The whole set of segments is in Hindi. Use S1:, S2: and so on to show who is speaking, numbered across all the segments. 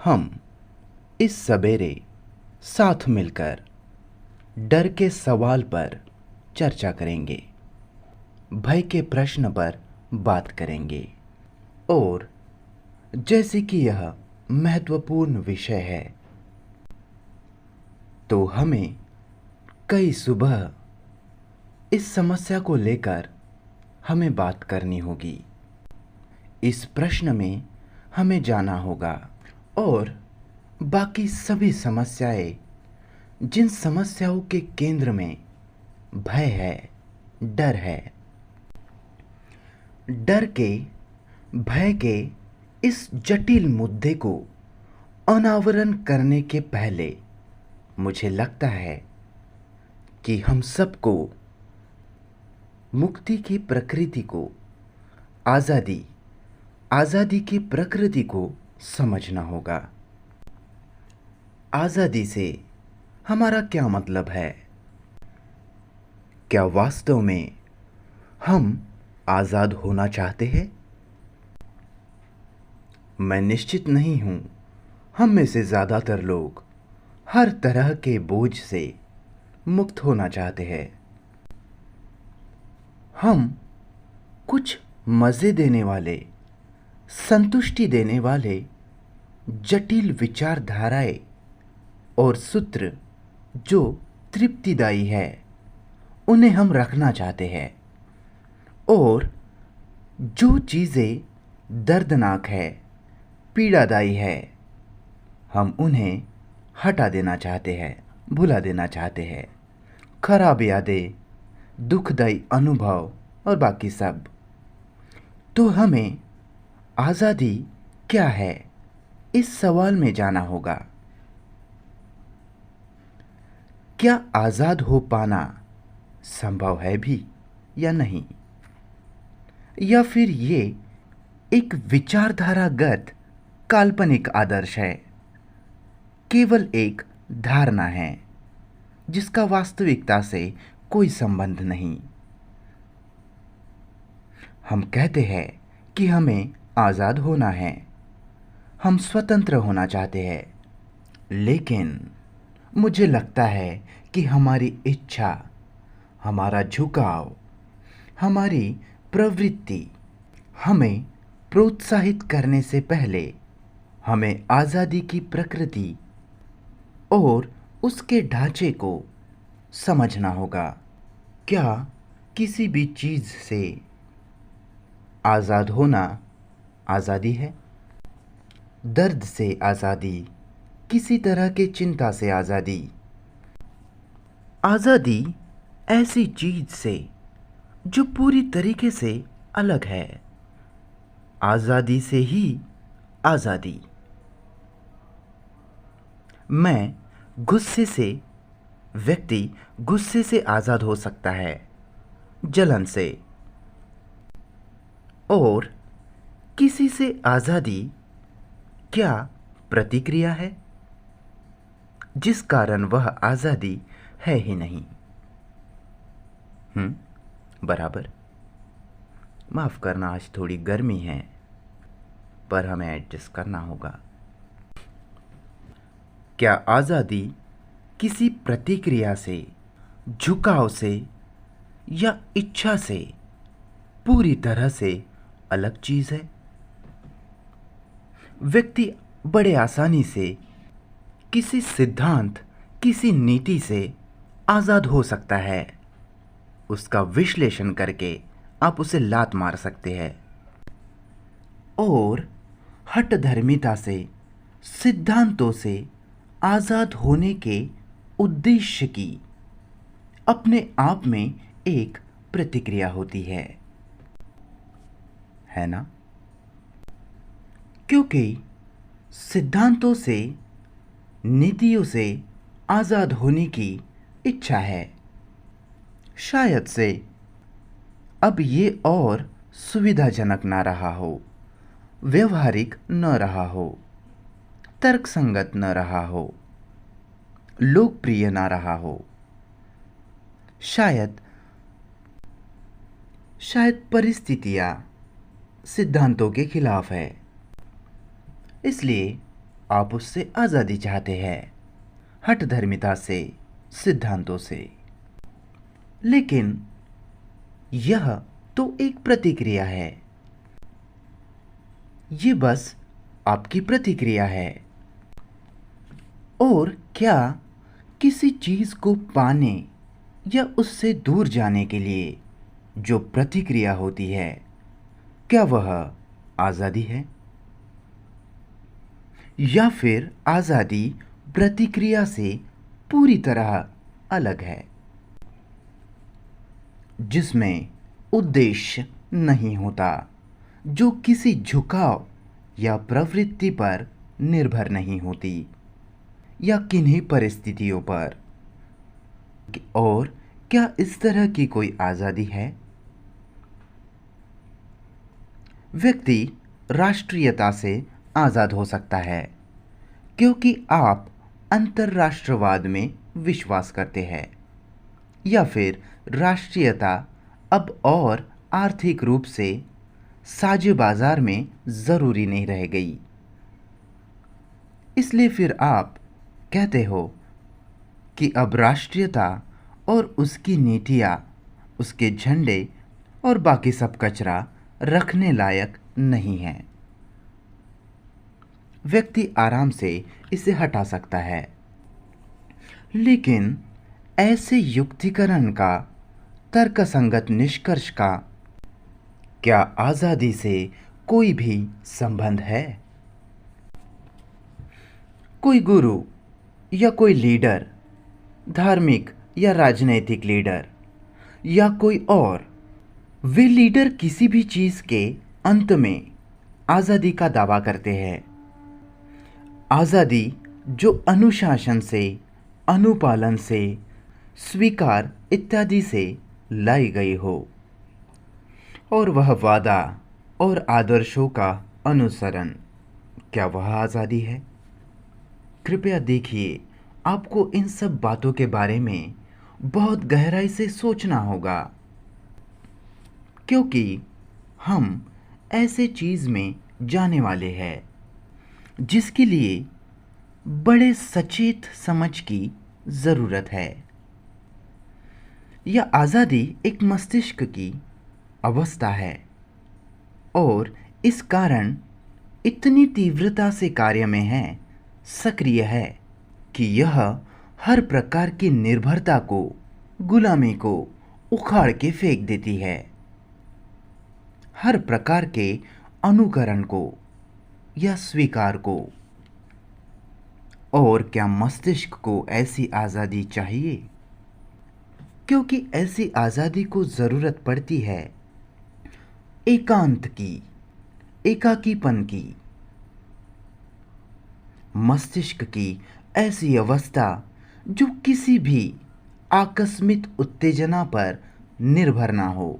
S1: हम इस सवेरे साथ मिलकर डर के सवाल पर चर्चा करेंगे, भय के प्रश्न पर बात करेंगे। और जैसे कि यह महत्वपूर्ण विषय है, तो हमें कई सुबह इस समस्या को लेकर हमें बात करनी होगी। इस प्रश्न में हमें जाना होगा और बाकी सभी समस्याएं, जिन समस्याओं के केंद्र में भय है, डर है, डर के, भय के इस जटिल मुद्दे को अनावरण करने के पहले मुझे लगता है कि हम सबको मुक्ति की प्रकृति को, आज़ादी की प्रकृति को समझना होगा। आज़ादी से हमारा क्या मतलब है? क्या वास्तव में हम आज़ाद होना चाहते हैं? मैं निश्चित नहीं हूं। हम में से ज़्यादातर लोग हर तरह के बोझ से मुक्त होना चाहते हैं। हम कुछ मज़े देने वाले, संतुष्टि देने वाले जटिल विचारधाराएं और सूत्र जो तृप्तिदायी है, उन्हें हम रखना चाहते हैं। और जो चीज़ें दर्दनाक है, पीड़ादायी है, हम उन्हें हटा देना चाहते हैं, भुला देना चाहते हैं। खराब यादें, दुखदायी अनुभव और बाकी सब। तो हमें आज़ादी क्या है, इस सवाल में जाना होगा। क्या आज़ाद हो पाना संभव है भी या नहीं? या फिर ये एक विचारधारागत काल्पनिक आदर्श है, केवल एक धारणा है जिसका वास्तविकता से कोई संबंध नहीं। हम कहते हैं कि हमें आज़ाद होना है, हम स्वतंत्र होना चाहते हैं, लेकिन मुझे लगता है कि हमारी इच्छा, हमारा झुकाव, हमारी प्रवृत्ति हमें प्रोत्साहित करने से पहले हमें आज़ादी की प्रकृति और उसके ढांचे को समझना होगा। क्या किसी भी चीज़ से आज़ाद होना आज़ादी है? दर्द से आज़ादी, किसी तरह के चिंता से आज़ादी। आज़ादी ऐसी चीज़ से जो पूरी तरीके से अलग है। आज़ादी से ही आज़ादी। व्यक्ति गुस्से से आज़ाद हो सकता है, जलन से। और किसी से आज़ादी क्या प्रतिक्रिया है, जिस कारण वह आज़ादी है ही नहीं। बराबर। माफ़ करना, आज थोड़ी गर्मी है, पर हमें एडजस्ट करना होगा। क्या आज़ादी किसी प्रतिक्रिया से, झुकाव से या इच्छा से पूरी तरह से अलग चीज़ है? व्यक्ति बड़े आसानी से किसी सिद्धांत, किसी नीति से आज़ाद हो सकता है। उसका विश्लेषण करके आप उसे लात मार सकते हैं। और हठधर्मिता से, सिद्धांतों से आज़ाद होने के उद्देश्य की अपने आप में एक प्रतिक्रिया होती है ना? क्योंकि सिद्धांतों से, नीतियों से आज़ाद होने की इच्छा है। शायद से अब ये और सुविधाजनक ना रहा हो, व्यवहारिक न रहा हो, तर्कसंगत न रहा हो, लोकप्रिय ना रहा हो। शायद परिस्थितियां सिद्धांतों के खिलाफ है। इसलिए आप उससे आज़ादी चाहते हैं, हठधर्मिता से, सिद्धांतों से। लेकिन यह तो एक प्रतिक्रिया है। ये बस आपकी प्रतिक्रिया है। और क्या किसी चीज को पाने या उससे दूर जाने के लिए जो प्रतिक्रिया होती है, क्या वह आज़ादी है? या फिर आज़ादी प्रतिक्रिया से पूरी तरह अलग है, जिसमें उद्देश्य नहीं होता, जो किसी झुकाव या प्रवृत्ति पर निर्भर नहीं होती, या किन्हीं परिस्थितियों पर? और क्या इस तरह की कोई आज़ादी है? व्यक्ति राष्ट्रीयता से आज़ाद हो सकता है क्योंकि आप अंतर्राष्ट्रवाद में विश्वास करते हैं, या फिर राष्ट्रीयता अब और आर्थिक रूप से साझे बाजार में ज़रूरी नहीं रह गई, इसलिए फिर आप कहते हो कि अब राष्ट्रीयता और उसकी नीतियाँ, उसके झंडे और बाकी सब कचरा रखने लायक नहीं है। व्यक्ति आराम से इसे हटा सकता है। लेकिन ऐसे युक्तिकरण का तर्कसंगत निष्कर्ष का क्या आज़ादी से कोई भी संबंध है? कोई गुरु या कोई लीडर, धार्मिक या राजनैतिक लीडर या कोई और, वे लीडर किसी भी चीज़ के अंत में आज़ादी का दावा करते हैं। आज़ादी जो अनुशासन से, अनुपालन से, स्वीकार इत्यादि से लाई गई हो, और वह वादा और आदर्शों का अनुसरण, क्या वह आज़ादी है? कृपया देखिए, आपको इन सब बातों के बारे में बहुत गहराई से सोचना होगा, क्योंकि हम ऐसे चीज़ में जाने वाले हैं जिसके लिए बड़े सचेत समझ की ज़रूरत है। यह आज़ादी एक मस्तिष्क की अवस्था है और इस कारण इतनी तीव्रता से कार्य में है, सक्रिय है, कि यह हर प्रकार की निर्भरता को, गुलामी को उखाड़ के फेंक देती है, हर प्रकार के अनुकरण को या स्वीकार को। और क्या मस्तिष्क को ऐसी आज़ादी चाहिए? क्योंकि ऐसी आज़ादी को ज़रूरत पड़ती है एकांत की, एकाकीपन की, मस्तिष्क की ऐसी अवस्था जो किसी भी आकस्मिक उत्तेजना पर निर्भर ना हो,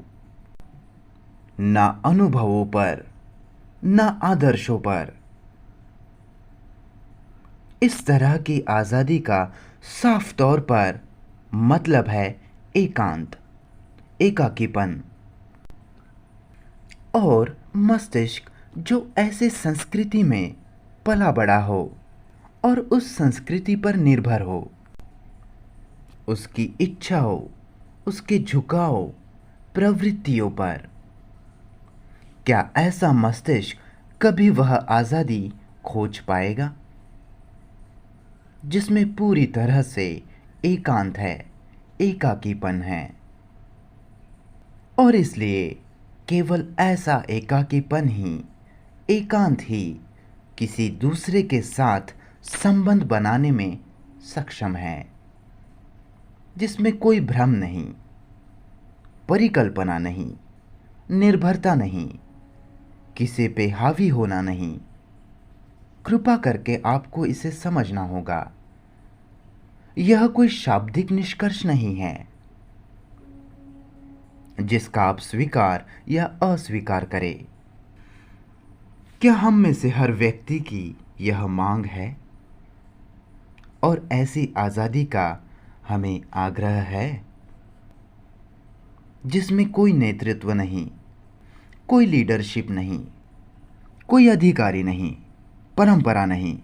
S1: ना अनुभवों पर, ना आदर्शों पर। इस तरह की आज़ादी का साफ तौर पर मतलब है एकांत, एकाकीपन। और मस्तिष्क जो ऐसे संस्कृति में पला बड़ा हो और उस संस्कृति पर निर्भर हो, उसकी इच्छाओं, उसके झुकाव, प्रवृत्तियों पर, क्या ऐसा मस्तिष्क कभी वह आज़ादी खोज पाएगा जिसमें पूरी तरह से एकांत है, एकाकीपन है? और इसलिए केवल ऐसा एकाकीपन ही, एकांत ही किसी दूसरे के साथ संबंध बनाने में सक्षम है, जिसमें कोई भ्रम नहीं, परिकल्पना नहीं, निर्भरता नहीं, किसी पे हावी होना नहीं। कृपा करके आपको इसे समझना होगा। यह कोई शाब्दिक निष्कर्ष नहीं है जिसका आप स्वीकार या अस्वीकार करें। क्या हम में से हर व्यक्ति की यह मांग है और ऐसी आज़ादी का हमें आग्रह है जिसमें कोई नेतृत्व नहीं, कोई लीडरशिप नहीं, कोई अधिकारी नहीं, परंपरा नहीं,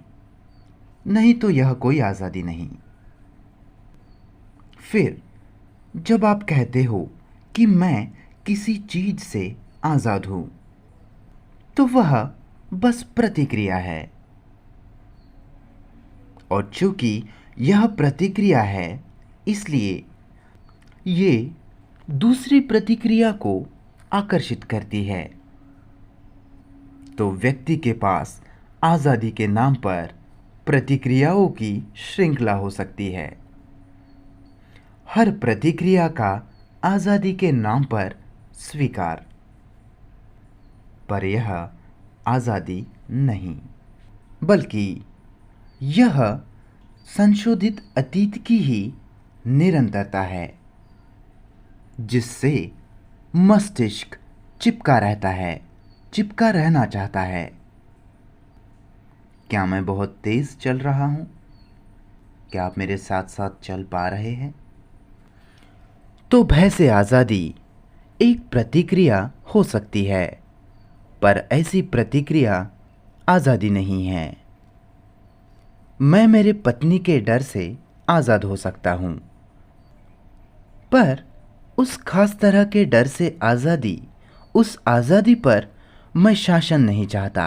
S1: नहीं तो यह कोई आज़ादी नहीं। फिर जब आप कहते हो कि मैं किसी चीज से आज़ाद हूं, तो वह बस प्रतिक्रिया है। और चूंकि यह प्रतिक्रिया है, इसलिए ये दूसरी प्रतिक्रिया को आकर्षित करती है। तो व्यक्ति के पास आज़ादी के नाम पर प्रतिक्रियाओं की श्रृंखला हो सकती है। हर प्रतिक्रिया का आज़ादी के नाम पर स्वीकार, पर यह आज़ादी नहीं, बल्कि यह संशोधित अतीत की ही निरंतरता है, जिससे मस्तिष्क चिपका रहता है, चिपका रहना चाहता है। क्या मैं बहुत तेज चल रहा हूं? क्या आप मेरे साथ साथ चल पा रहे हैं? तो भय से आज़ादी एक प्रतिक्रिया हो सकती है, पर ऐसी प्रतिक्रिया आज़ादी नहीं है। मैं मेरे पत्नी के डर से आज़ाद हो सकता हूं, पर उस खास तरह के डर से आज़ादी, उस आज़ादी पर मैं शासन नहीं चाहता,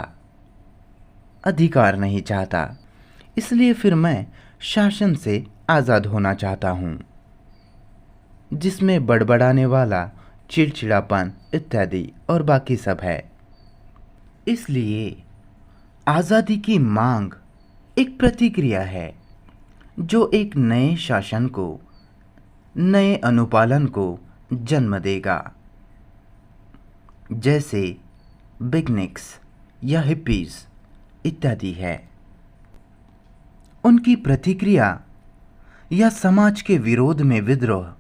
S1: अधिकार नहीं चाहता। इसलिए फिर मैं शासन से आज़ाद होना चाहता हूं, जिसमें बड़बड़ाने वाला, चिड़चिड़ापन इत्यादि और बाकी सब है। इसलिए आज़ादी की मांग एक प्रतिक्रिया है, जो एक नए शासन को, नए अनुपालन को जन्म देगा। जैसे बिगनिक्स या हिप्पीज इत्यादि है। उनकी प्रतिक्रिया या समाज के विरोध में विद्रोह,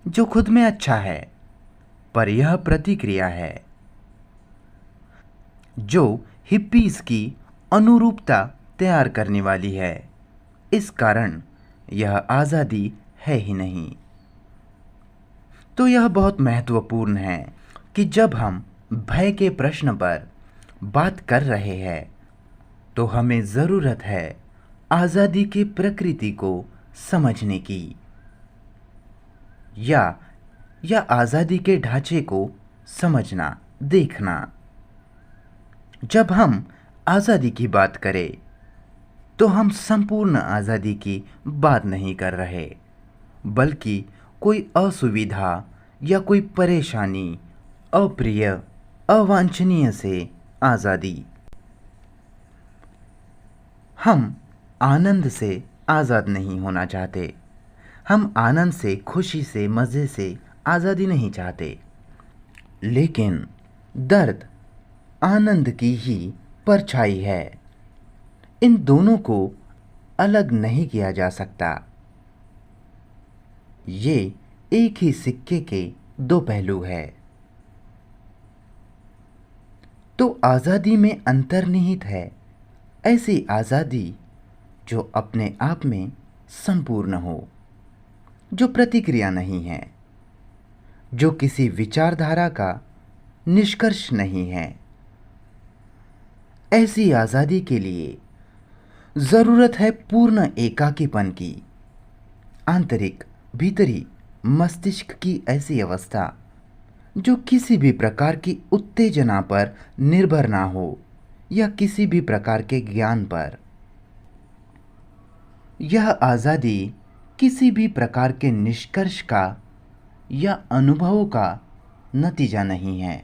S1: जो खुद में अच्छा है, पर यह प्रतिक्रिया है जो हिप्पीज की अनुरूपता तैयार करने वाली है। इस कारण यह आज़ादी है ही नहीं। तो यह बहुत महत्वपूर्ण है कि जब हम भय के प्रश्न पर बात कर रहे हैं, तो हमें ज़रूरत है आज़ादी की प्रकृति को समझने की, या आज़ादी के ढांचे को समझना, देखना। जब हम आज़ादी की बात करें, तो हम संपूर्ण आज़ादी की बात नहीं कर रहे, बल्कि कोई असुविधा या कोई परेशानी, अप्रिय, अवांछनीय से आज़ादी। हम आनंद से आज़ाद नहीं होना चाहते। हम आनंद से, खुशी से, मज़े से आज़ादी नहीं चाहते। लेकिन दर्द आनंद की ही परछाई है। इन दोनों को अलग नहीं किया जा सकता। ये एक ही सिक्के के दो पहलू है। तो आज़ादी में अंतर्निहित है ऐसी आज़ादी जो अपने आप में संपूर्ण हो, जो प्रतिक्रिया नहीं है, जो किसी विचारधारा का निष्कर्ष नहीं है। ऐसी आज़ादी के लिए ज़रूरत है पूर्ण एकाकीपन की, आंतरिक, भीतरी मस्तिष्क की ऐसी अवस्था जो किसी भी प्रकार की उत्तेजना पर निर्भर ना हो, या किसी भी प्रकार के ज्ञान पर। यह आज़ादी किसी भी प्रकार के निष्कर्ष का या अनुभवों का नतीजा नहीं है।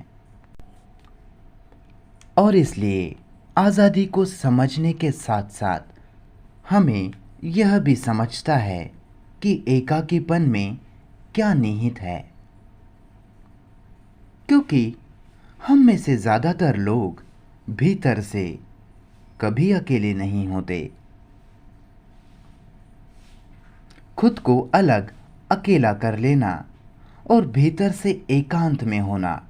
S1: और इसलिए आज़ादी को समझने के साथ साथ हमें यह भी समझता है कि एकाकीपन में क्या निहित है। क्योंकि हम में से ज़्यादातर लोग भीतर से कभी अकेले नहीं होते। खुद को अलग, अकेला कर लेना और भीतर से एकांत में होना,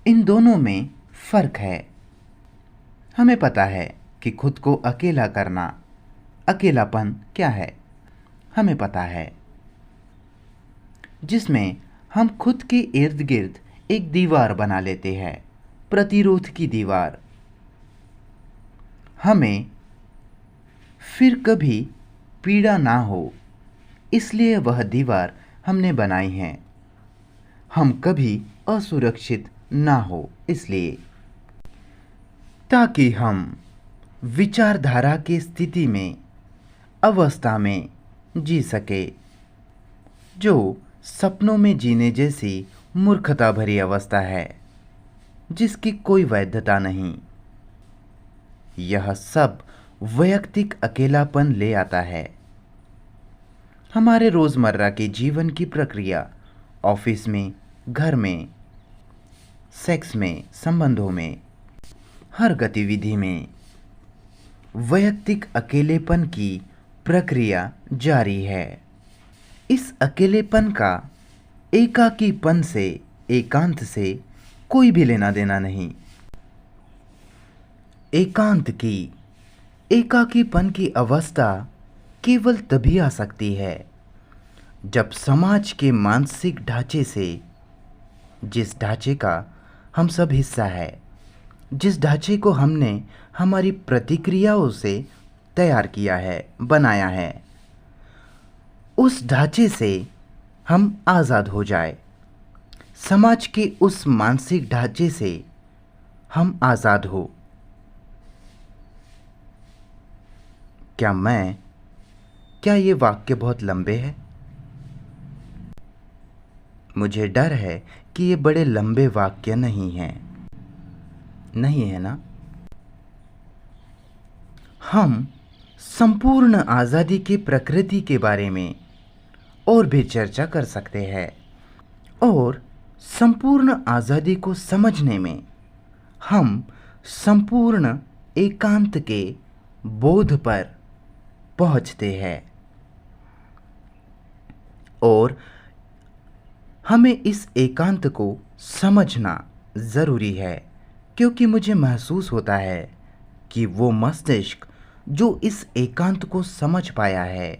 S1: इन दोनों में फ़र्क है। हमें पता है कि खुद को अकेला करना, अकेलापन क्या है, हमें पता है, जिसमें हम खुद के इर्द गिर्द एक दीवार बना लेते हैं, प्रतिरोध की दीवार। हमें फिर कभी पीड़ा ना हो, इसलिए वह दीवार हमने बनाई है। हम कभी असुरक्षित ना हो इसलिए, ताकि हम विचारधारा की स्थिति में, अवस्था में जी सके, जो सपनों में जीने जैसी मूर्खता भरी अवस्था है, जिसकी कोई वैधता नहीं। यह सब वैयक्तिक अकेलापन ले आता है। हमारे रोज़मर्रा के जीवन की प्रक्रिया, ऑफिस में, घर में, सेक्स में, संबंधों में, हर गतिविधि में वैयक्तिक अकेलेपन की प्रक्रिया जारी है। इस अकेलेपन का एकाकीपन से, एकांत से कोई भी लेना देना नहीं। एकांत की, एकाकीपन की अवस्था केवल तभी आ सकती है जब समाज के मानसिक ढांचे से, जिस ढांचे का हम सब हिस्सा है, जिस ढांचे को हमने हमारी प्रतिक्रियाओं से तैयार किया है, बनाया है, उस ढांचे से हम आज़ाद हो जाए। समाज के उस मानसिक ढांचे से हम आज़ाद हो। क्या ये वाक्य बहुत लंबे हैं? मुझे डर है कि ये बड़े लंबे वाक्य नहीं हैं। नहीं है ना? हम संपूर्ण आज़ादी की प्रकृति के बारे में और भी चर्चा कर सकते हैं, और संपूर्ण आज़ादी को समझने में हम संपूर्ण एकांत के बोध पर पहुंचते हैं। और हमें इस एकांत को समझना ज़रूरी है, क्योंकि मुझे महसूस होता है कि वो मस्तिष्क जो इस एकांत को समझ पाया है,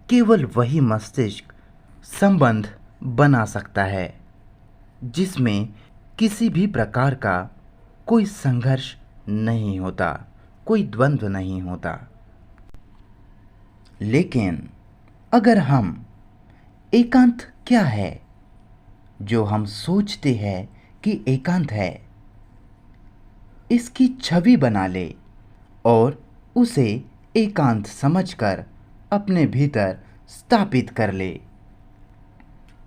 S1: केवल वही मस्तिष्क संबंध बना सकता है जिसमें किसी भी प्रकार का कोई संघर्ष नहीं होता, कोई द्वंद्व नहीं होता। लेकिन अगर हम एकांत क्या है जो हम सोचते हैं कि एकांत है, इसकी छवि बना ले और उसे एकांत समझकर अपने भीतर स्थापित कर ले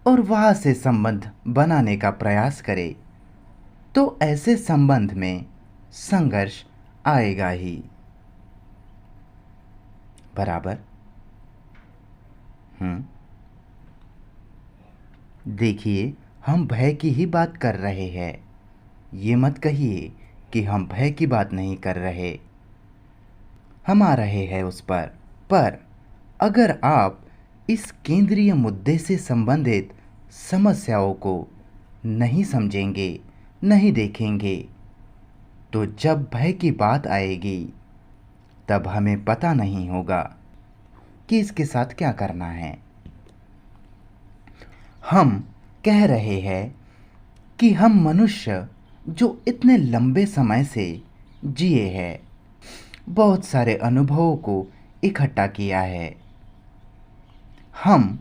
S1: और वहाँ से संबंध बनाने का प्रयास करे, तो ऐसे संबंध में संघर्ष आएगा ही। बराबर? देखिए, हम भय की ही बात कर रहे हैं। ये मत कहिए कि हम भय की बात नहीं कर रहे। हम आ रहे हैं उस पर अगर आप इस केंद्रीय मुद्दे से संबंधित समस्याओं को नहीं समझेंगे, नहीं देखेंगे, तो जब भय की बात आएगी तब हमें पता नहीं होगा कि इसके साथ क्या करना है। हम कह रहे हैं कि हम मनुष्य जो इतने लंबे समय से जिए हैं, बहुत सारे अनुभवों को इकट्ठा किया है। हम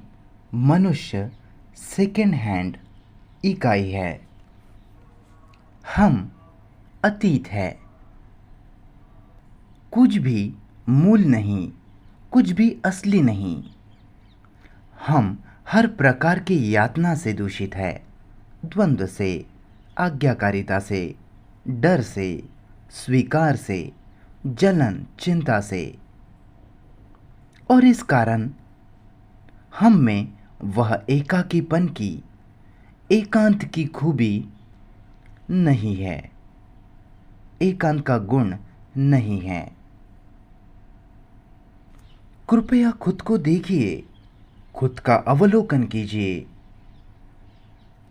S1: मनुष्य सेकेंड हैंड इकाई है। हम अतीत है। कुछ भी मूल नहीं, कुछ भी असली नहीं। हम हर प्रकार की यातना से दूषित है, द्वंद्व से, आज्ञाकारिता से, डर से, स्वीकार से, जलन, चिंता से। और इस कारण हम में वह एकाकीपन की, एकांत की खूबी नहीं है, एकांत का गुण नहीं है। कृपया खुद को देखिए, खुद का अवलोकन कीजिए।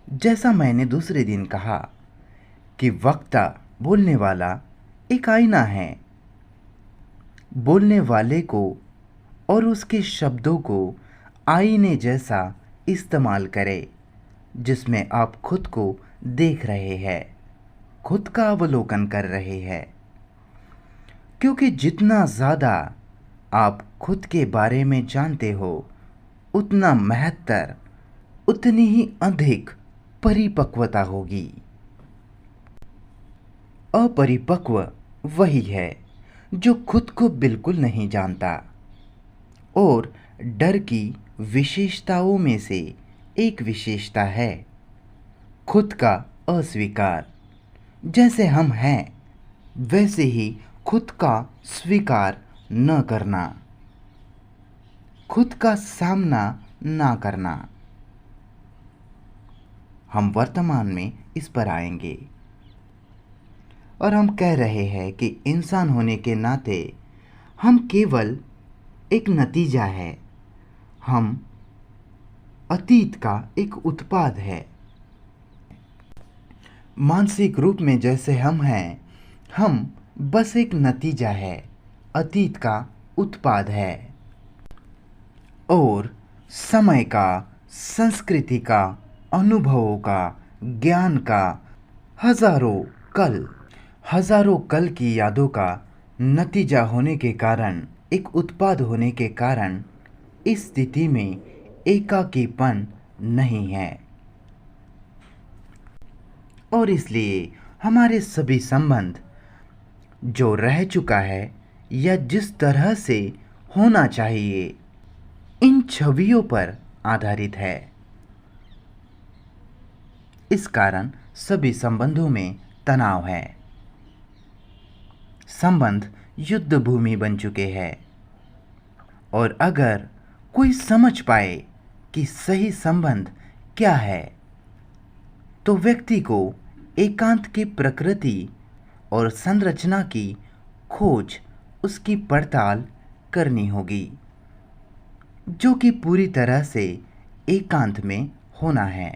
S1: जैसा मैंने दूसरे दिन कहा कि वक्ता, बोलने वाला एक आईना है। बोलने वाले को और उसके शब्दों को आईने जैसा इस्तेमाल करें, जिसमें आप खुद को देख रहे हैं, खुद का अवलोकन कर रहे हैं। क्योंकि जितना ज़्यादा आप खुद के बारे में जानते हो, उतना महत्तर, उतनी ही अधिक परिपक्वता होगी। अपरिपक्व वही है जो खुद को बिल्कुल नहीं जानता और डर की विशेषताओं में से एक विशेषता है खुद का अस्वीकार। जैसे हम हैं वैसे ही खुद का स्वीकार न करना, खुद का सामना ना करना। हम वर्तमान में इस पर आएंगे और हम कह रहे हैं कि इंसान होने के नाते हम केवल एक नतीजा है, हम अतीत का एक उत्पाद है। मानसिक रूप में जैसे हम हैं, हम बस एक नतीजा है, अतीत का उत्पाद है। और समय का, संस्कृति का, अनुभवों का, ज्ञान का हजारों कल की यादों का नतीजा होने के कारण, एक उत्पाद होने के कारण इस स्थिति में एकाकीपन नहीं है। और इसलिए हमारे सभी संबंध जो रह चुका है या जिस तरह से होना चाहिए, इन छवियों पर आधारित है। इस कारण सभी संबंधों में तनाव है। संबंध युद्ध भूमि बन चुके हैं। और अगर कोई समझ पाए कि सही संबंध क्या है, तो व्यक्ति को एकांत की प्रकृति और संरचना की खोज, उसकी पड़ताल करनी होगी, जो कि पूरी तरह से एकांत में होना है।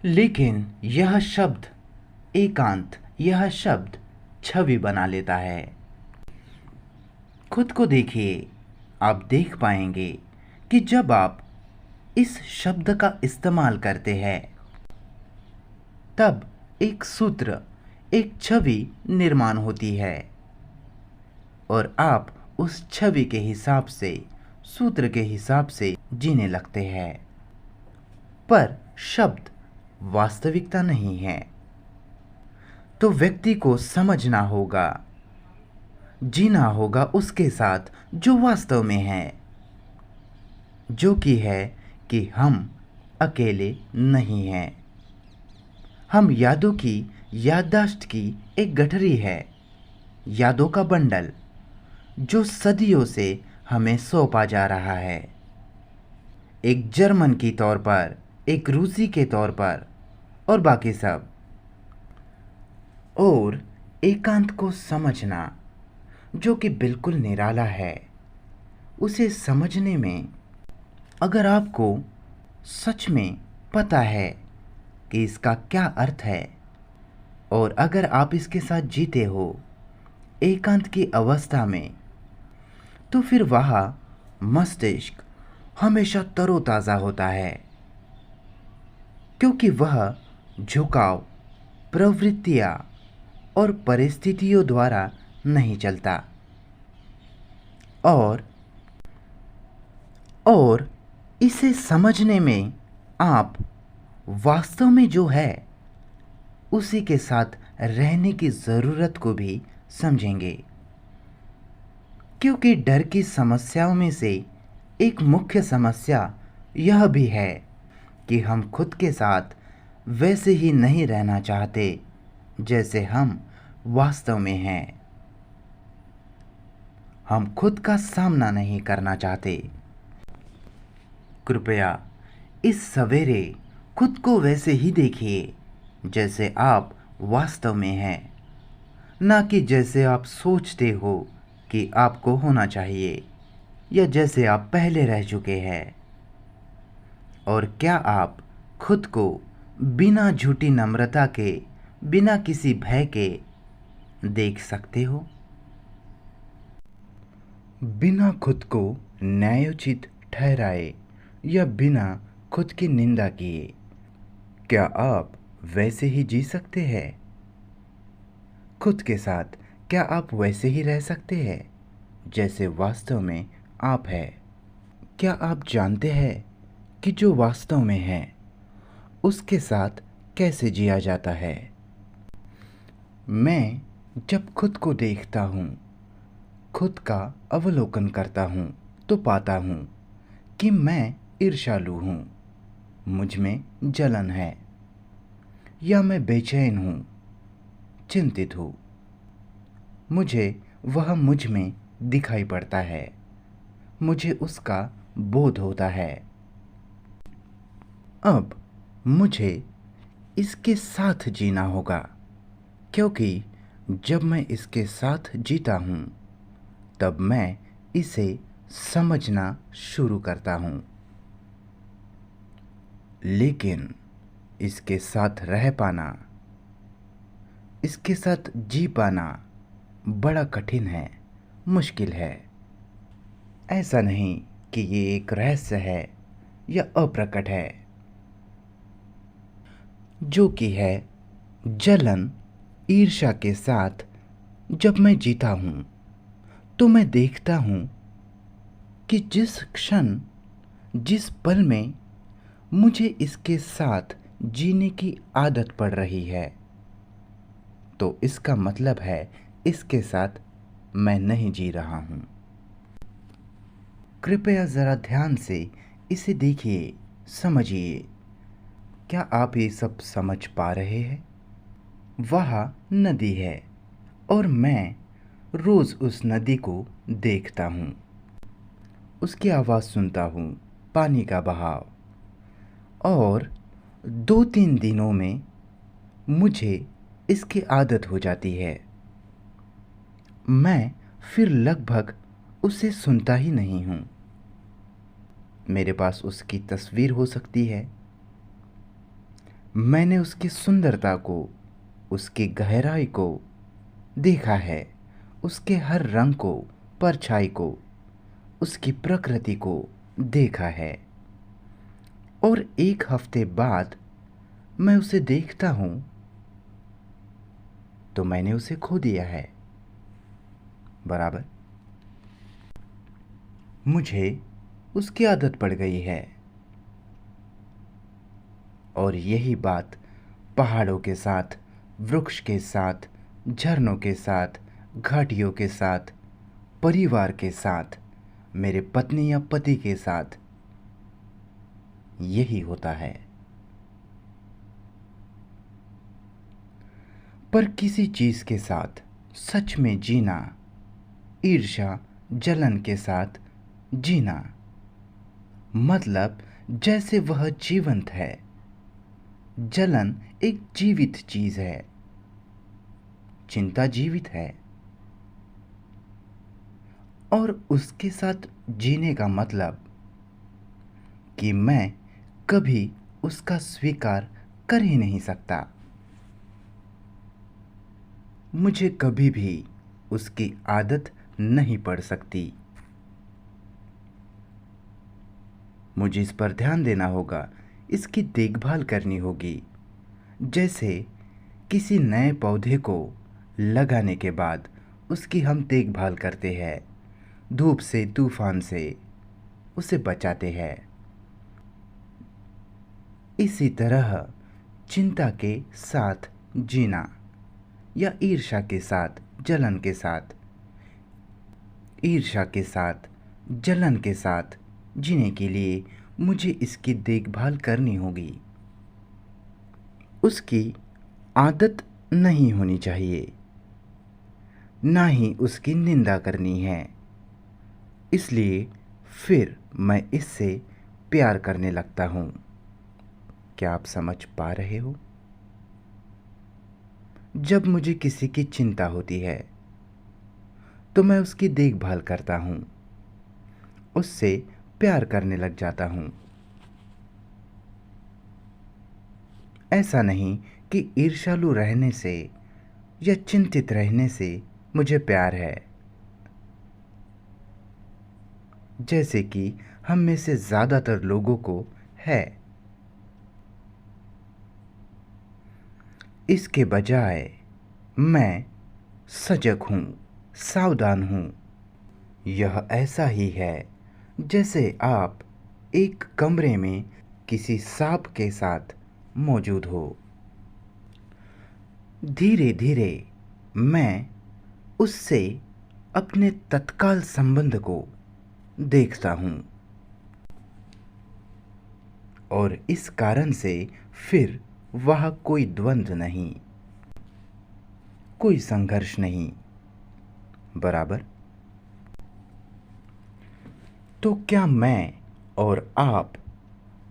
S1: लेकिन यह शब्द एकांत, यह शब्द छवि बना लेता है। खुद को देखिए, आप देख पाएंगे कि जब आप इस शब्द का इस्तेमाल करते हैं, तब एक सूत्र, एक छवि निर्माण होती है और आप उस छवि के हिसाब से, सूत्र के हिसाब से जीने लगते हैं। पर शब्द वास्तविकता नहीं है। तो व्यक्ति को समझना होगा, जीना होगा उसके साथ जो वास्तव में है, जो कि है कि हम अकेले नहीं हैं। हम यादों की, याददाश्त की एक गठरी है, यादों का बंडल जो सदियों से हमें सौंपा जा रहा है, एक जर्मन के तौर पर, एक रूसी के तौर पर और बाकी सब। और एकांत को समझना, जो कि बिल्कुल निराला है, उसे समझने में अगर आपको सच में पता है कि इसका क्या अर्थ है, और अगर आप इसके साथ जीते हो एकांत की अवस्था में, तो फिर वहाँ मस्तिष्क हमेशा तरोताज़ा होता है, क्योंकि वह झुकाव, प्रवृत्तियाँ और परिस्थितियों द्वारा नहीं चलता। और इसे समझने में आप वास्तव में जो है उसी के साथ रहने की ज़रूरत को भी समझेंगे। क्योंकि डर की समस्याओं में से एक मुख्य समस्या यह भी है कि हम खुद के साथ वैसे ही नहीं रहना चाहते जैसे हम वास्तव में हैं। हम खुद का सामना नहीं करना चाहते। कृपया इस सवेरे खुद को वैसे ही देखिए जैसे आप वास्तव में हैं, ना कि जैसे आप सोचते हो कि आपको होना चाहिए या जैसे आप पहले रह चुके हैं। और क्या आप खुद को बिना झूठी नम्रता के, बिना किसी भय के देख सकते हो? बिना खुद को न्यायोचित ठहराए या बिना खुद की निंदा किए, क्या आप वैसे ही जी सकते हैं? खुद के साथ क्या आप वैसे ही रह सकते हैं? जैसे वास्तव में आप है। क्या आप जानते हैं कि जो वास्तव में है उसके साथ कैसे जिया जाता है? मैं जब खुद को देखता हूँ, खुद का अवलोकन करता हूँ, तो पाता हूँ कि मैं ईर्ष्यालु हूँ, मुझ में जलन है, या मैं बेचैन हूँ, चिंतित हूँ। मुझे वह मुझ में दिखाई पड़ता है, मुझे उसका बोध होता है। अब मुझे इसके साथ जीना होगा, क्योंकि जब मैं इसके साथ जीता हूँ तब मैं इसे समझना शुरू करता हूँ। लेकिन इसके साथ रह पाना, इसके साथ जी पाना बड़ा कठिन है, मुश्किल है। ऐसा नहीं कि ये एक रहस्य है या अप्रकट है, जो कि है जलन, ईर्ष्या के साथ। जब मैं जीता हूँ तो मैं देखता हूँ कि जिस क्षण, जिस पल में मुझे इसके साथ जीने की आदत पड़ रही है, तो इसका मतलब है इसके साथ मैं नहीं जी रहा हूँ। कृपया ज़रा ध्यान से इसे देखिए, समझिए। क्या आप ये सब समझ पा रहे हैं? वहाँ नदी है और मैं रोज़ उस नदी को देखता हूँ, उसकी आवाज़ सुनता हूँ, पानी का बहाव। और 2-3 दिनों में मुझे इसकी आदत हो जाती है। मैं फिर लगभग उसे सुनता ही नहीं हूँ। मेरे पास उसकी तस्वीर हो सकती है। मैंने उसकी सुंदरता को, उसकी गहराई को देखा है, उसके हर रंग को, परछाई को, उसकी प्रकृति को देखा है। और 1 हफ्ते बाद मैं उसे देखता हूँ तो मैंने उसे खो दिया है। बराबर। मुझे उसकी आदत पड़ गई है। और यही बात पहाड़ों के साथ, वृक्ष के साथ, झरनों के साथ, घाटियों के साथ, परिवार के साथ, मेरे पत्नी या पति के साथ यही होता है। पर किसी चीज़ के साथ सच में जीना, ईर्ष्या, जलन के साथ जीना, मतलब जैसे वह जीवंत है। जलन एक जीवित चीज़ है, चिंता जीवित है। और उसके साथ जीने का मतलब कि मैं कभी उसका स्वीकार कर ही नहीं सकता। मुझे कभी भी उसकी आदत नहीं पड़ सकती। मुझे इस पर ध्यान देना होगा, इसकी देखभाल करनी होगी। जैसे किसी नए पौधे को लगाने के बाद उसकी हम देखभाल करते हैं, धूप से, तूफान से उसे बचाते हैं। इसी तरह चिंता के साथ जीना, या ईर्ष्या के साथ, जलन के साथ, ईर्ष्या के साथ, जलन के साथ जीने के लिए मुझे इसकी देखभाल करनी होगी। उसकी आदत नहीं होनी चाहिए, ना ही उसकी निंदा करनी है। इसलिए फिर मैं इससे प्यार करने लगता हूँ। क्या आप समझ पा रहे हो? जब मुझे किसी की चिंता होती है तो मैं उसकी देखभाल करता हूँ, उससे प्यार करने लग जाता हूँ। ऐसा नहीं कि ईर्ष्यालु रहने से या चिंतित रहने से मुझे प्यार है, जैसे कि हम में से ज़्यादातर लोगों को है। इसके बजाय मैं सजग हूँ, सावधान हूँ। यह ऐसा ही है जैसे आप एक कमरे में किसी सांप के साथ मौजूद हो। धीरे धीरे मैं उससे अपने तत्काल संबंध को देखता हूँ और इस कारण से फिर वह कोई द्वंद्व नहीं, कोई संघर्ष नहीं। बराबर। तो क्या मैं और आप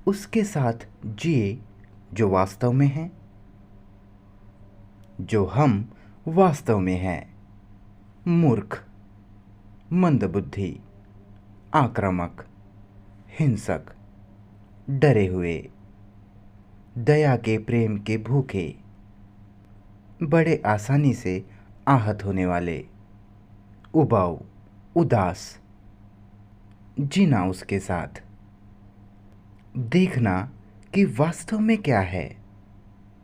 S1: उसके साथ जिए जो वास्तव में हैं, जो हम वास्तव में हैं? मूर्ख, मंदबुद्धि, आक्रामक, हिंसक, डरे हुए, दया के प्रेम के भूखे, बड़े आसानी से आहत होने वाले, उबाऊ, उदास, जीना उसके साथ, देखना कि वास्तव में क्या है,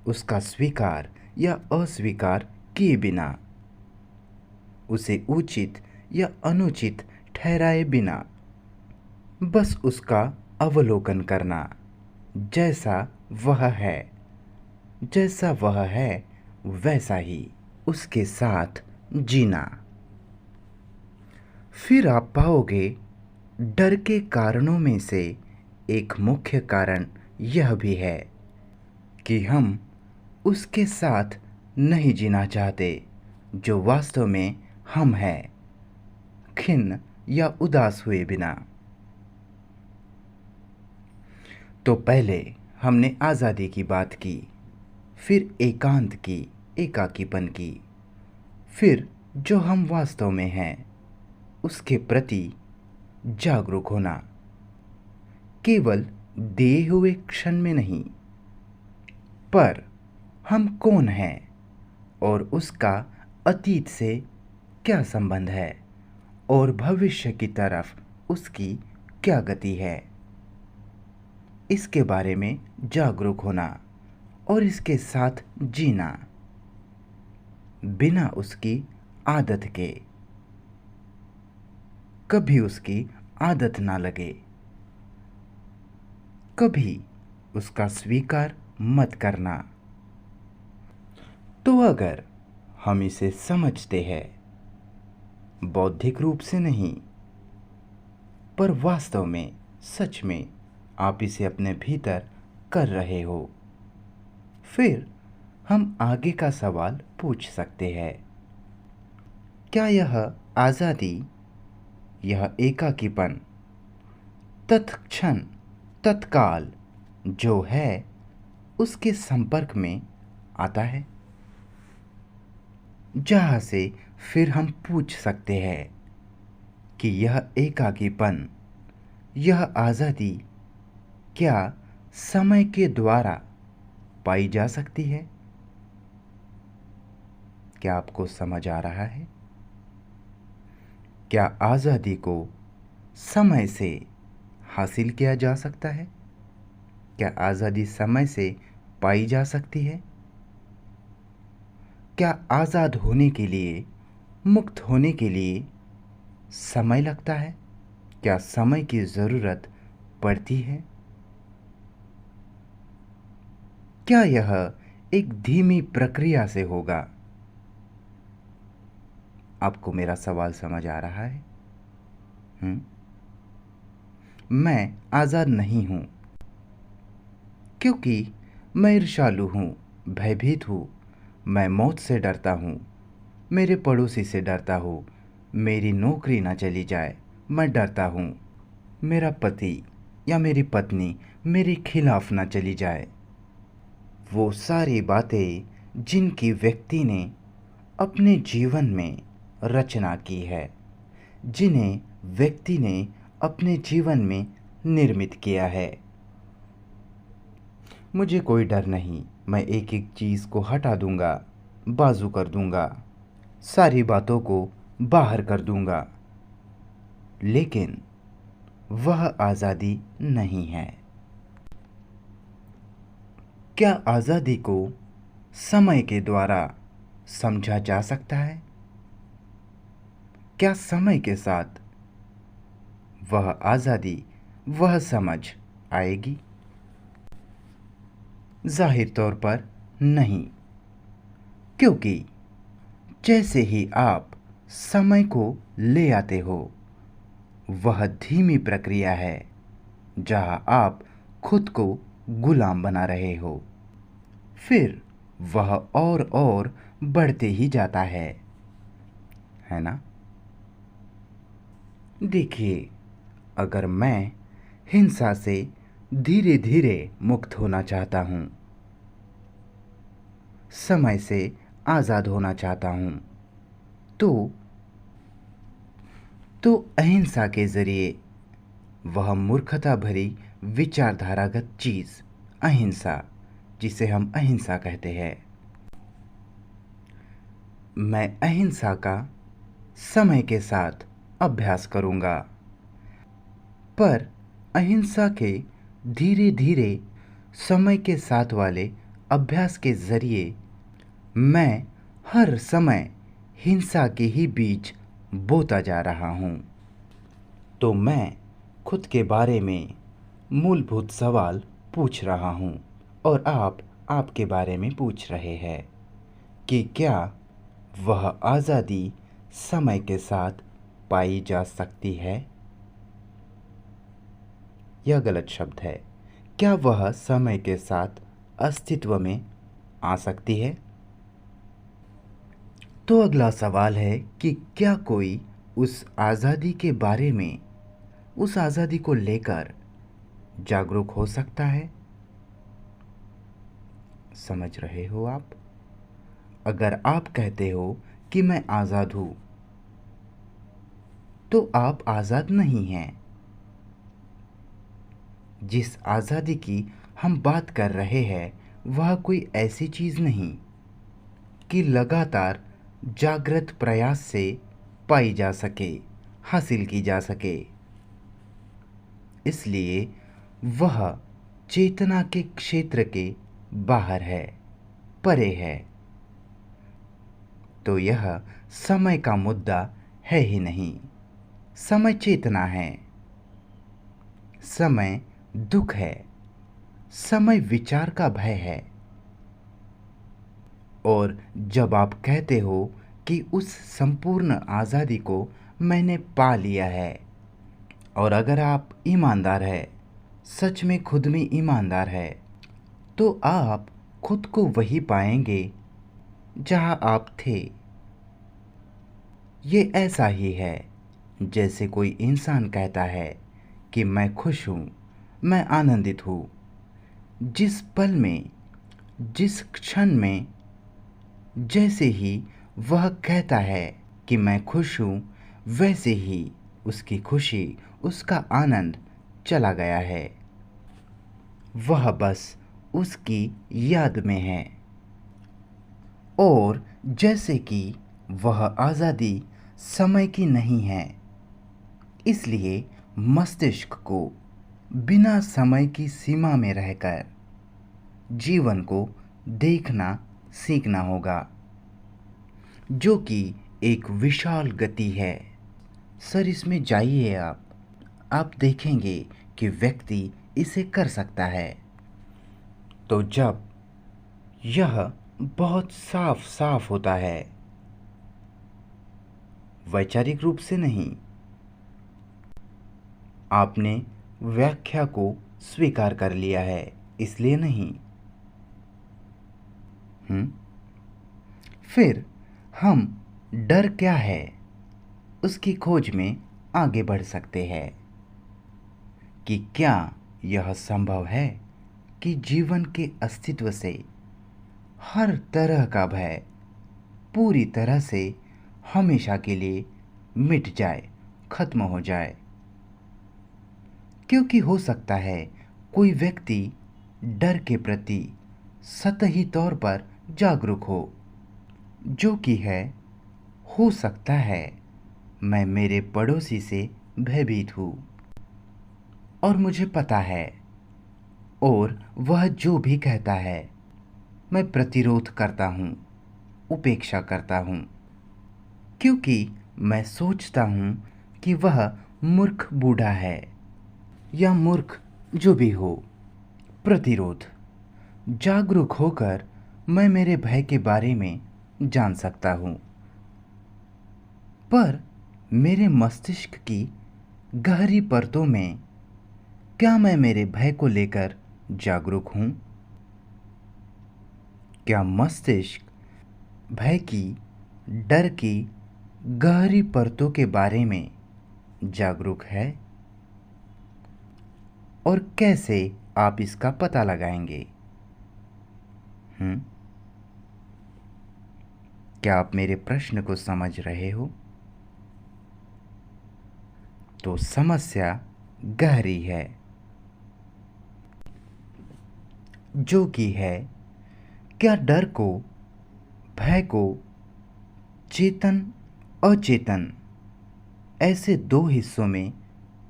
S1: उसका स्वीकार या अस्वीकार किए बिना, उसे उचित या अनुचित ठहराए बिना, बस उसका अवलोकन करना, जैसा वह है, जैसा वह है वैसा ही उसके साथ जीना। फिर आप पाओगे डर के कारणों में से एक मुख्य कारण यह भी है कि हम उसके साथ नहीं जीना चाहते जो वास्तव में हम हैं, खिन्न या उदास हुए बिना। तो पहले हमने आज़ादी की बात की, फिर एकांत की, एकाकीपन की, फिर जो हम वास्तव में हैं उसके प्रति जागरूक होना, केवल दिए हुए क्षण में नहीं, पर हम कौन हैं और उसका अतीत से क्या संबंध है और भविष्य की तरफ उसकी क्या गति है, इसके बारे में जागरूक होना और इसके साथ जीना बिना उसकी आदत के। कभी उसकी आदत ना लगे, कभी उसका स्वीकार मत करना। तो अगर हम इसे समझते हैं, बौद्धिक रूप से नहीं पर वास्तव में, सच में आप इसे अपने भीतर कर रहे हो, फिर हम आगे का सवाल पूछ सकते हैं, क्या यह आज़ादी, यह एकाकीपन तत्क्षण, तत्काल जो है उसके संपर्क में आता है? जहाँ से फिर हम पूछ सकते हैं कि यह एकाकीपन, यह आज़ादी क्या समय के द्वारा पाई जा सकती है? क्या आपको समझ आ रहा है? क्या आज़ादी को समय से हासिल किया जा सकता है? क्या आज़ादी समय से पाई जा सकती है? क्या आज़ाद होने के लिए, मुक्त होने के लिए समय लगता है? क्या समय की ज़रूरत पड़ती है? क्या यह एक धीमी प्रक्रिया से होगा? आपको मेरा सवाल समझ आ रहा है? मैं आज़ाद नहीं हूँ क्योंकि मैं ईर्ष्यालु हूँ, भयभीत हूँ, मैं मौत से डरता हूँ, मेरे पड़ोसी से डरता हूँ, मेरी नौकरी ना चली जाए, मैं डरता हूँ, मेरा पति या मेरी पत्नी मेरे खिलाफ ना चली जाए। वो सारी बातें जिनकी व्यक्ति ने अपने जीवन में रचना की है, जिन्हें व्यक्ति ने अपने जीवन में निर्मित किया है। मुझे कोई डर नहीं, मैं एक एक चीज़ को हटा दूंगा, बाजू कर दूंगा, सारी बातों को बाहर कर दूंगा, लेकिन वह आज़ादी नहीं है। क्या आज़ादी को समय के द्वारा समझा जा सकता है? क्या समय के साथ वह आज़ादी, वह समझ आएगी? जाहिर तौर पर नहीं, क्योंकि जैसे ही आप समय को ले आते हो, वह धीमी प्रक्रिया है जहां आप खुद को गुलाम बना रहे हो। फिर वह और बढ़ते ही जाता है ना? देखिए, अगर मैं हिंसा से धीरे धीरे मुक्त होना चाहता हूँ, समय से आज़ाद होना चाहता हूँ, तो अहिंसा के ज़रिए वह मूर्खता भरी विचारधारागत चीज़ अहिंसा, जिसे हम अहिंसा कहते हैं, मैं अहिंसा का समय के साथ अभ्यास करूँगा। पर अहिंसा के धीरे धीरे समय के साथ वाले अभ्यास के ज़रिए मैं हर समय हिंसा के ही बीच बोता जा रहा हूँ। तो मैं खुद के बारे में मूलभूत सवाल पूछ रहा हूँ और आप आपके बारे में पूछ रहे हैं कि क्या वह आज़ादी समय के साथ पाई जा सकती है? यह गलत शब्द है। क्या वह समय के साथ अस्तित्व में आ सकती है? तो अगला सवाल है कि क्या कोई उस आज़ादी के बारे में, उस आज़ादी को लेकर जागरूक हो सकता है? समझ रहे हो आप? अगर आप कहते हो कि मैं आज़ाद हूँ, तो आप आज़ाद नहीं हैं। जिस आज़ादी की हम बात कर रहे हैं, वह कोई ऐसी चीज़ नहीं कि लगातार जागृत प्रयास से पाई जा सके, हासिल की जा सके। इसलिए वह चेतना के क्षेत्र के बाहर है, परे है। तो यह समय का मुद्दा है ही नहीं। समय चेतना है, समय दुख है, समय विचार का भय है। और जब आप कहते हो कि उस संपूर्ण आज़ादी को मैंने पा लिया है, और अगर आप ईमानदार है, सच में खुद में ईमानदार है, तो आप खुद को वही पाएंगे जहां आप थे। ये ऐसा ही है जैसे कोई इंसान कहता है कि मैं खुश हूँ, मैं आनंदित हूँ। जिस पल में, जिस क्षण में, जैसे ही वह कहता है कि मैं खुश हूँ, वैसे ही उसकी खुशी, उसका आनंद चला गया है। वह बस उसकी याद में है। और जैसे कि वह आज़ादी समय की नहीं है, इसलिए मस्तिष्क को बिना समय की सीमा में रहकर जीवन को देखना सीखना होगा, जो कि एक विशाल गति है। सर, इसमें जाइए आप देखेंगे कि व्यक्ति इसे कर सकता है। तो जब यह बहुत साफ साफ होता है, वैचारिक रूप से नहीं, आपने व्याख्या को स्वीकार कर लिया है इसलिए नहीं। फिर हम डर क्या है उसकी खोज में आगे बढ़ सकते हैं कि क्या यह संभव है कि जीवन के अस्तित्व से हर तरह का भय पूरी तरह से हमेशा के लिए मिट जाए, खत्म हो जाए। क्योंकि हो सकता है कोई व्यक्ति डर के प्रति सतही तौर पर जागरूक हो, जो कि है, हो सकता है मैं मेरे पड़ोसी से भयभीत हूँ और मुझे पता है, और वह जो भी कहता है मैं प्रतिरोध करता हूँ, उपेक्षा करता हूँ, क्योंकि मैं सोचता हूँ कि वह मूर्ख बूढ़ा है या मूर्ख जो भी हो, प्रतिरोध। जागरूक होकर मैं मेरे भय के बारे में जान सकता हूँ, पर मेरे मस्तिष्क की गहरी परतों में क्या मैं मेरे भय को लेकर जागरूक हूँ? क्या मस्तिष्क भय की, डर की गहरी परतों के बारे में जागरूक है? और कैसे आप इसका पता लगाएंगे? क्या आप मेरे प्रश्न को समझ रहे हो? तो समस्या गहरी है, जो कि है क्या डर को, भय को चेतन अचेतन ऐसे दो हिस्सों में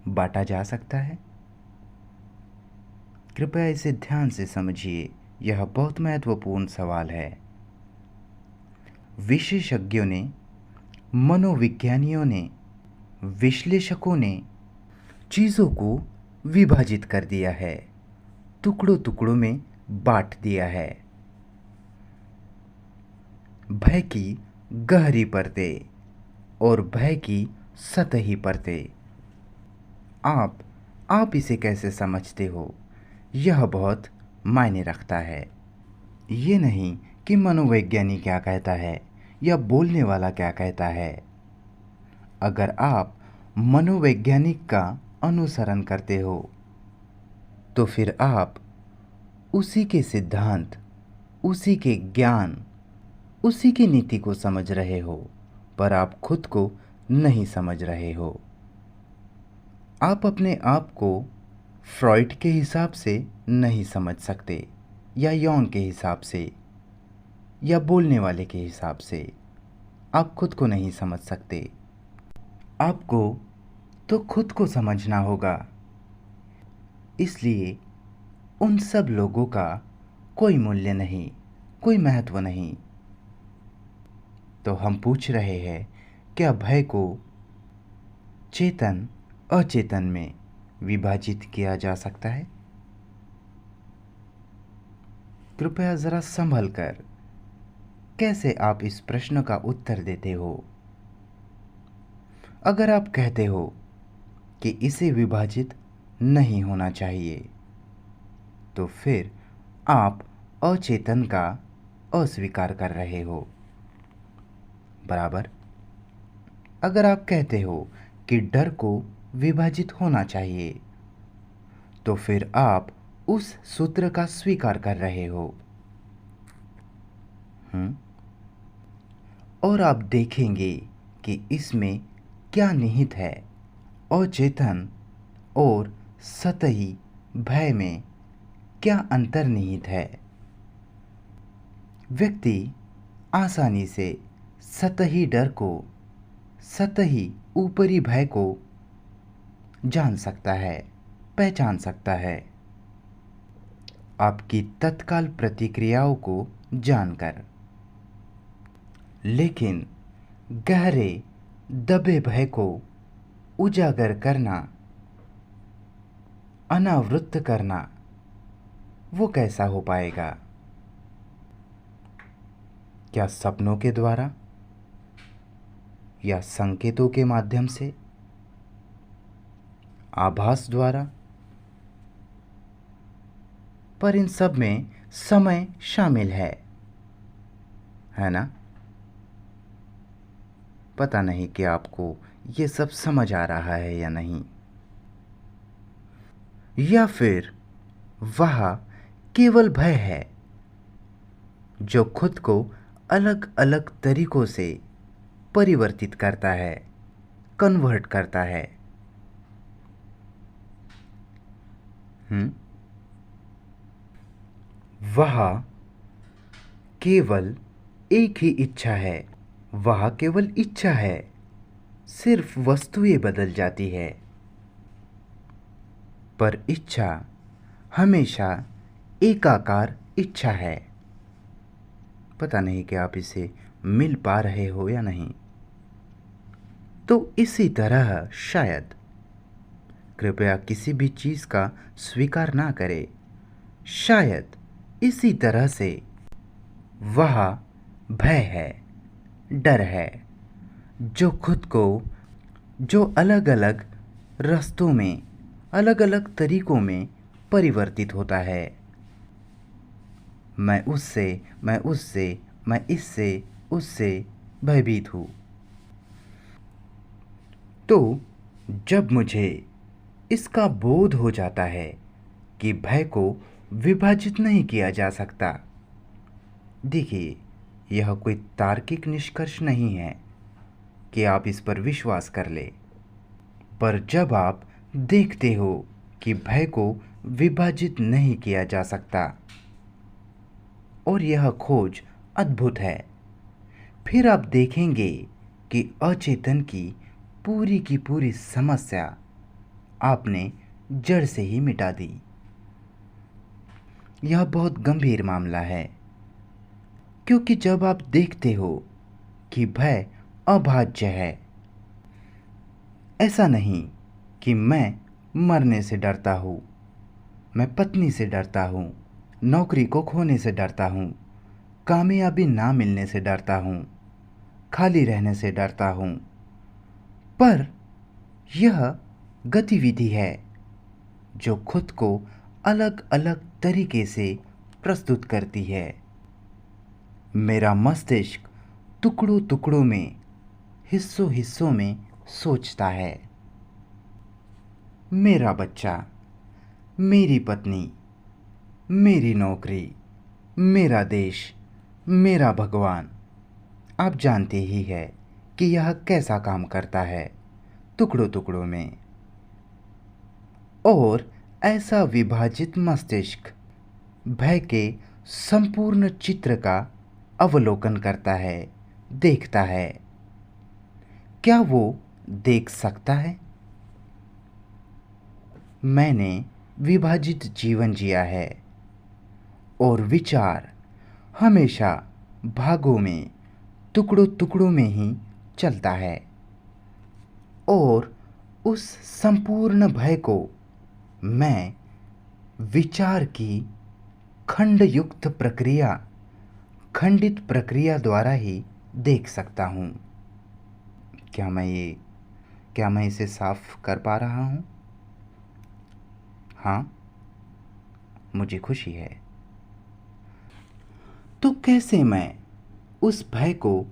S1: बांटा जा सकता है? कृपया इसे ध्यान से समझिए, यह बहुत महत्वपूर्ण सवाल है। विशेषज्ञों ने, मनोविज्ञानियों ने, विश्लेषकों ने चीज़ों को विभाजित कर दिया है, टुकड़ों टुकड़ों में बांट दिया है। भय की गहरी परतें और भय की सतही परतें। आप इसे कैसे समझते हो, यह बहुत मायने रखता है। ये नहीं कि मनोवैज्ञानिक क्या कहता है या बोलने वाला क्या कहता है। अगर आप मनोवैज्ञानिक का अनुसरण करते हो तो फिर आप उसी के सिद्धांत, उसी के ज्ञान, उसी की नीति को समझ रहे हो, पर आप खुद को नहीं समझ रहे हो। आप अपने आप को फ्रॉइड के हिसाब से नहीं समझ सकते, या यंग के हिसाब से, या बोलने वाले के हिसाब से। आप खुद को नहीं समझ सकते। आपको तो खुद को समझना होगा। इसलिए उन सब लोगों का कोई मूल्य नहीं, कोई महत्व नहीं। तो हम पूछ रहे हैं, क्या भय को चेतन अचेतन में विभाजित किया जा सकता है? कृपया ज़रा संभल कर कैसे आप इस प्रश्न का उत्तर देते हो। अगर आप कहते हो कि इसे विभाजित नहीं होना चाहिए, तो फिर आप अचेतन का अस्वीकार कर रहे हो, बराबर। अगर आप कहते हो कि डर को विभाजित होना चाहिए, तो फिर आप उस सूत्र का स्वीकार कर रहे हो। और आप देखेंगे कि इसमें क्या निहित है। अचेतन और सतही भय में क्या अंतर्निहित है। व्यक्ति आसानी से सतही डर को, सतही ऊपरी भय को जान सकता है, पहचान सकता है, आपकी तत्काल प्रतिक्रियाओं को जानकर। लेकिन गहरे दबे भय को उजागर करना, अनावृत करना, वो कैसा हो पाएगा? क्या सपनों के द्वारा, या संकेतों के माध्यम से, आभास द्वारा? पर इन सब में समय शामिल है ना? पता नहीं कि आपको ये सब समझ आ रहा है या नहीं, या फिर वह केवल भय है जो खुद को अलग अलग तरीकों से परिवर्तित करता है, कन्वर्ट करता है। वह केवल एक ही इच्छा है, वह केवल इच्छा है, सिर्फ वस्तुएं बदल जाती है, पर इच्छा हमेशा एकाकार इच्छा है। पता नहीं कि आप इसे मिल पा रहे हो या नहीं। तो इसी तरह शायद कृपया किसी भी चीज़ का स्वीकार ना करें। शायद इसी तरह से वह भय है, डर है, जो खुद को जो अलग अलग रास्तों में, अलग अलग तरीकों में परिवर्तित होता है। मैं उससे, मैं उससे, मैं इससे, उससे भयभीत हूँ। तो जब मुझे इसका बोध हो जाता है कि भय को विभाजित नहीं किया जा सकता, देखिए, यह कोई तार्किक निष्कर्ष नहीं है कि आप इस पर विश्वास कर ले, पर जब आप देखते हो कि भय को विभाजित नहीं किया जा सकता और यह खोज अद्भुत है, फिर आप देखेंगे कि अचेतन की पूरी समस्या आपने जड़ से ही मिटा दी। यह बहुत गंभीर मामला है, क्योंकि जब आप देखते हो कि भय अभाज्य है, ऐसा नहीं कि मैं मरने से डरता हूँ, मैं पत्नी से डरता हूँ, नौकरी को खोने से डरता हूँ, कामयाबी ना मिलने से डरता हूँ, खाली रहने से डरता हूँ, पर यह गतिविधि है जो खुद को अलग अलग तरीके से प्रस्तुत करती है। मेरा मस्तिष्क टुकड़ों टुकड़ों में, हिस्सों हिस्सों में सोचता है। मेरा बच्चा, मेरी पत्नी, मेरी नौकरी, मेरा देश, मेरा भगवान। आप जानते ही है कि यह कैसा काम करता है, टुकड़ों टुकड़ों में। और ऐसा विभाजित मस्तिष्क भय के संपूर्ण चित्र का अवलोकन करता है, देखता है। क्या वो देख सकता है? मैंने विभाजित जीवन जिया है और विचार हमेशा भागों में, टुकड़ों टुकड़ों में ही चलता है। और उस संपूर्ण भय को मैं विचार की खंडयुक्त प्रक्रिया, खंडित प्रक्रिया द्वारा ही देख सकता हूँ। क्या मैं इसे साफ कर पा रहा हूँ? हाँ, मुझे खुशी है। तो कैसे मैं उस भय को,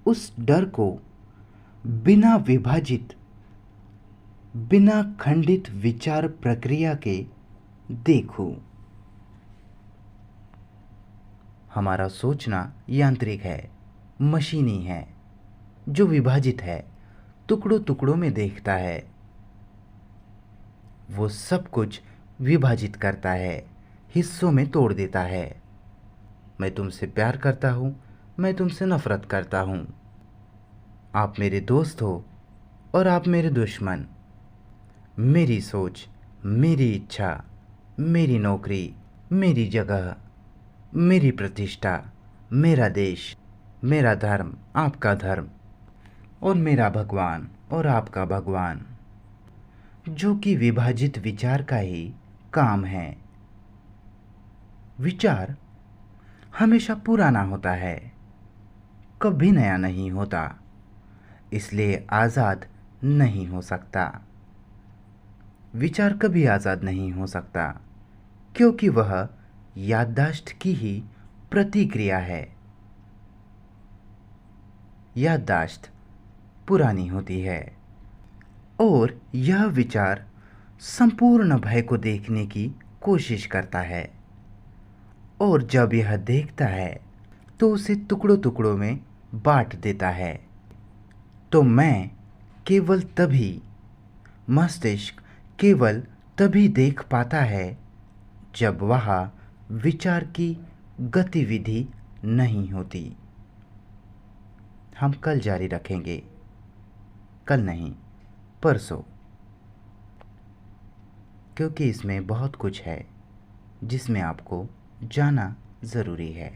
S1: उस डर को बिना विभाजित, बिना खंडित विचार प्रक्रिया के देखूं? हमारा सोचना यांत्रिक है, मशीनी है, जो विभाजित है, टुकड़ों टुकड़ों में देखता है। वो सब कुछ विभाजित करता है, हिस्सों में तोड़ देता है। मैं तुमसे प्यार करता हूँ, मैं तुमसे नफरत करता हूँ। आप मेरे दोस्त हो और आप मेरे दुश्मन। मेरी सोच, मेरी इच्छा, मेरी नौकरी, मेरी जगह, मेरी प्रतिष्ठा, मेरा देश, मेरा धर्म, आपका धर्म, और मेरा भगवान और आपका भगवान, जो कि विभाजित विचार का ही काम है। विचार हमेशा पुराना होता है, कभी नया नहीं होता, इसलिए आज़ाद नहीं हो सकता। विचार कभी आज़ाद नहीं हो सकता, क्योंकि वह याददाश्त की ही प्रतिक्रिया है। याददाश्त पुरानी होती है और यह विचार संपूर्ण भय को देखने की कोशिश करता है, और जब यह देखता है तो उसे टुकड़ों टुकड़ों में बांट देता है। तो मैं केवल तभी, मस्तिष्क केवल तभी देख पाता है जब वह विचार की गतिविधि नहीं होती। हम कल जारी रखेंगे, कल नहीं, परसों, क्योंकि इसमें बहुत कुछ है जिसमें आपको जाना ज़रूरी है।